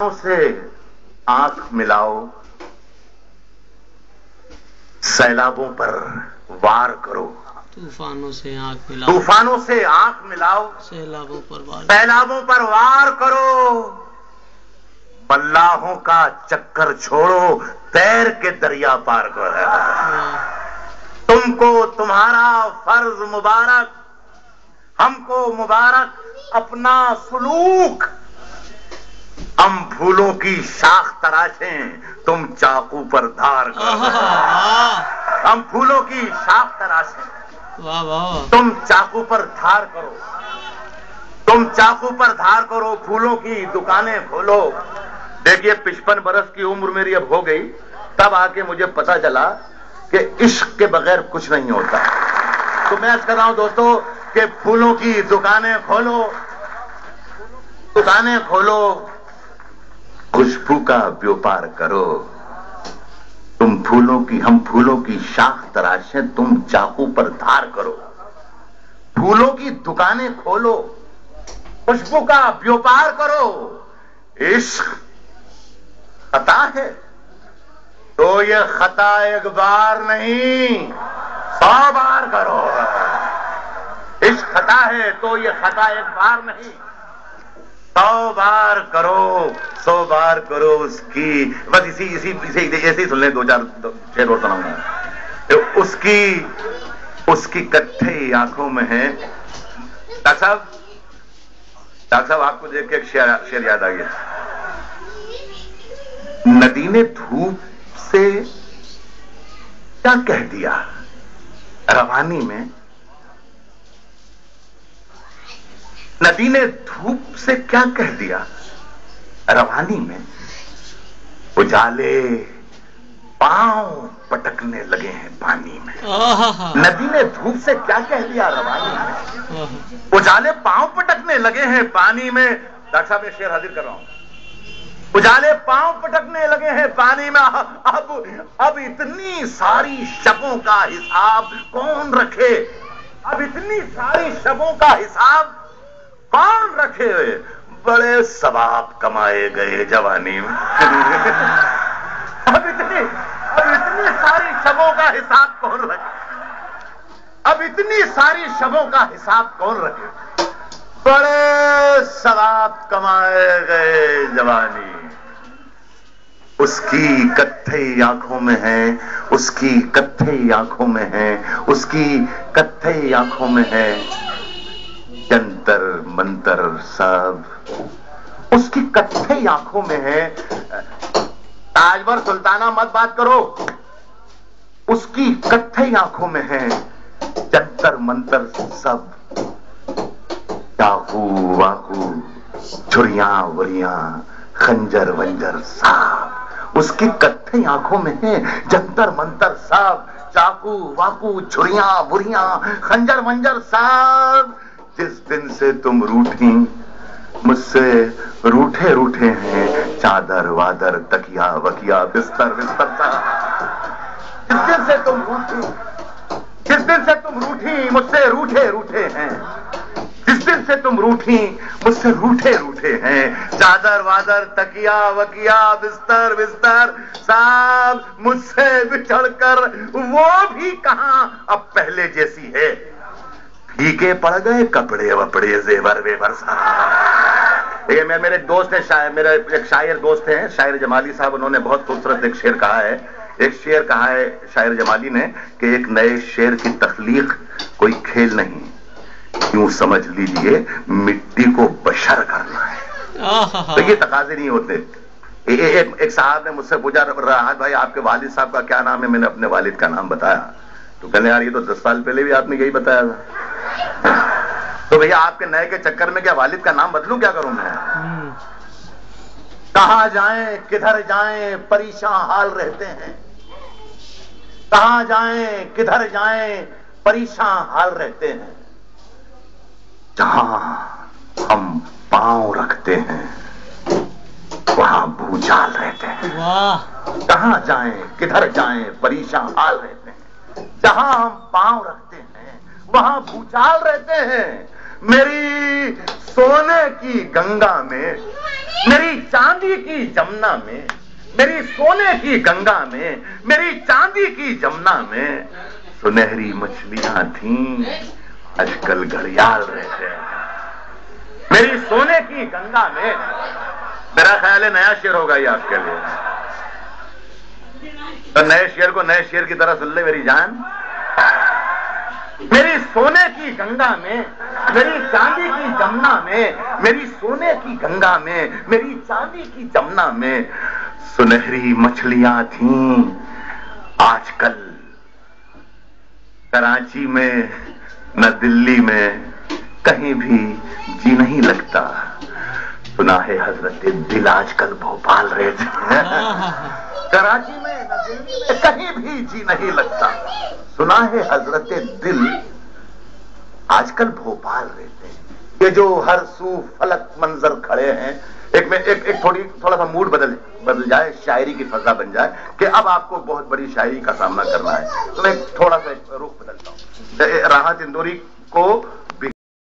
से आंख मिलाओ, सैलाबों पर वार करो। तूफानों से आंख मिलाओ, तूफानों से आंख मिलाओ, सैलाबों पर वार करो। मल्लाहों का चक्कर छोड़ो, तैर के दरिया पार करो। तुमको तुम्हारा फर्ज मुबारक, हमको मुबारक अपना सुलूक। हम फूलों की शाख तराशें, तुम चाकू पर धार करो। हम फूलों की शाख तराशें, वाह वाह, तुम चाकू पर धार करो। तुम चाकू पर धार करो, फूलों की दुकानें खोलो। देखिए 55 बरस की उम्र मेरी अब हो गई, तब आके मुझे पता चला कि इश्क के बगैर कुछ नहीं होता। तो मैं आज कर रहा हूं दोस्तों कि फूलों की दुकानें खोलो, दुकानें खोलो, खुशबू का व्यापार करो। हम फूलों की शाख तराशें, तुम चाकू पर धार करो। फूलों की दुकानें खोलो, खुशबू का व्यापार करो। इश्क खता है तो ये खता एक बार नहीं 100 बार करो। इश्क खता है तो ये खता एक बार नहीं 100 बार करो, 100 बार करो उसकी। बस इसी सुन ले, 2-4 शेर और सुनाऊंगा। तो उसकी कत्थई आंखों में है। डॉक्टर साहब आपको देख के एक शेर याद आ गया। नदी ने धूप से क्या कह दिया रवानी में। नदी ने धूप से क्या कह दिया रवानी में। उजाले पांव पटकने लगे हैं पानी में। नदी ने धूप से क्या कह दिया रवानी में। उजाले पांव पटकने लगे हैं पानी में। डॉक्टर साहब मैं शेर हाजिर कर रहा हूं। उजाले पांव पटकने लगे हैं पानी में। अब इतनी सारी शबों का हिसाब कौन रखे। अब इतनी सारी शबों का हिसाब कौन रखे। बड़े सवाब कमाए गए जवानी में। अब इतनी सारी शबों का हिसाब कौन रखे। अब इतनी सारी शबों का हिसाब कौन रखे। बड़े सवाब कमाए गए जवानी। उसकी कत्थई आंखों में है, उसकी कत्थई आंखों में है, उसकी कत्थई आंखों में है जंतर मंतर सब। उसकी कत्थई आंखों में है। ताजवर सुल्ताना मत बात करो। उसकी कत्थई आंखों में है जंतर मंतर सब। चाकू वाकू छुरियां वरियां खंजर वंजर साब। उसकी कत्थई आंखों में है जंतर मंतर सब। चाकू वाकू छुरियां बुरियां खंजर वंजर साब। जिस दिन से तुम रूठी मुझसे रूठे रूठे हैं चादर वादर तकिया वकिया बिस्तर बिस्तर सा। जिस दिन से तुम रूठी मुझसे रूठे रूठे हैं। जिस दिन से तुम रूठी मुझसे रूठे रूठे हैं चादर वादर तकिया वकिया बिस्तर बिस्तर साब। मुझसे बिछड़कर वो भी कहां अब पहले जैसी है। फीके पड़ गए कपड़े वपड़े जेवर वेवर साहब। ये मेरे दोस्त हैं, मेरे एक शायर दोस्त हैं शायर जमाली साहब। उन्होंने बहुत खूबसूरत एक शेर कहा है। एक शेर कहा है शायर जमाली ने कि एक नए शेर की तख्लीक कोई खेल नहीं, यूं समझ लीजिए मिट्टी को बशर करना है। तो ये तकाजे नहीं होते। एक साहब ने मुझसे पूछा, राहत भाई आपके वालिद साहब का क्या नाम है। मैंने अपने वालिद का नाम बताया तो कहने यार ये तो 10 साल पहले भी आपने यही बताया था। तो भैया आपके नए के चक्कर में क्या वालिद का नाम बदलूं, क्या करूं मैं। कहां जाएं किधर जाएं परेशान हाल रहते हैं। कहां जाएं किधर जाएं परेशान हाल रहते हैं। जहां हम पांव रखते हैं वहां भूचाल रहते हैं। कहां जाएं किधर जाएं परेशान हाल रहते हैं। जहां हम पांव रखते हैं वहां भूचाल रहते हैं। میری سونے کی گنگا میں، میری چاندی کی جمنا میں، میری سونے کی گنگا میں، میری چاندی کی جمنا میں سنہری مچھلیاں تھیں، آج کل گھڑیال رہتے ہیں۔ میری سونے کی گنگا میں، میرا خیال ہے نیا شعر ہوگا یہ آپ کے لیے، تو نئے شعر کو نئے شعر کی طرح سن لے میری جان۔ میری سونے کی گنگا میں، میری چاندی کی جمنا میں، میری سونے کی گنگا میں، میری چاندی کی جمنا میں سنہری مچھلیاں تھیں، آج کل کراچی میں نہ دلی میں کہیں بھی جی نہیں لگتا۔ سنا ہے حضرت دل آج کل بھوپال رہتے ہیں، کراچی میں نہ دلی میں کہیں بھی جی نہیں لگتا۔ سنا ہے حضرت دل آج کل بھوپال رہتے ہیں۔ یہ جو ہر سو فلک منظر کھڑے ہیں، ایک تھوڑا سا موڈ بدل جائے، شاعری کی فضا بن جائے کہ اب آپ کو بہت بڑی شاعری کا سامنا کرنا ہے، تو میں تھوڑا سا رخ بدلتا ہوں۔ راحت اندوری کو